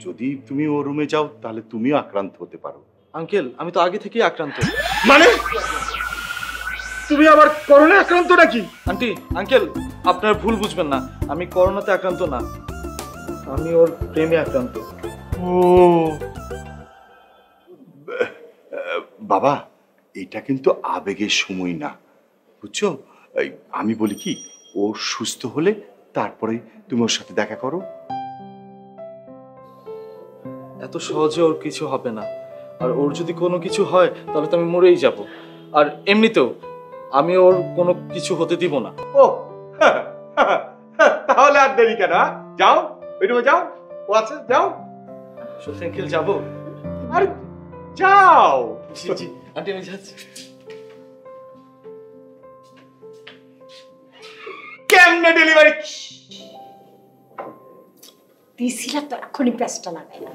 যদি তুমি ওর রুমে যাও তাহলে তুমিও আক্রান্ত হতে পারো। আঙ্কেল, আমি তো আগে থেকেই আক্রান্ত। মানে তুমি আবার করোনা আক্রান্ত নাকি? আন্টি, আঙ্কেল, আপনার ভুল বুঝবেন না, আমি করোনাতে আক্রান্ত না, আমি ওর প্রেমে আক্রান্ত। ও বাবা, এটা কিন্তু আবেগের সময় না, বুঝছো? আমি বলি কি, ও সুস্থ হলে তারপরে তুমি ওর সাথে দেখা করো। এত সহজে ওর কিছু হবে না, আর ওর যদি কোনো কিছু হয় তাহলে তো আমি মরেই যাব। আর এমনিতেও আমি ওর কোনো কিছু হতে দিব না। ও তাহলে আর দেরি কেন? যাও, ওই রুমে যাও, ও আছে, যাও। সত্যি আঙ্কেল, যাবো? আরে যাও। জি জি আন্টি, আমি যাচ্ছি। কেমনে ডেলিভারি দিছিলা তো এখনই প্যাঁচটা লাগাই না।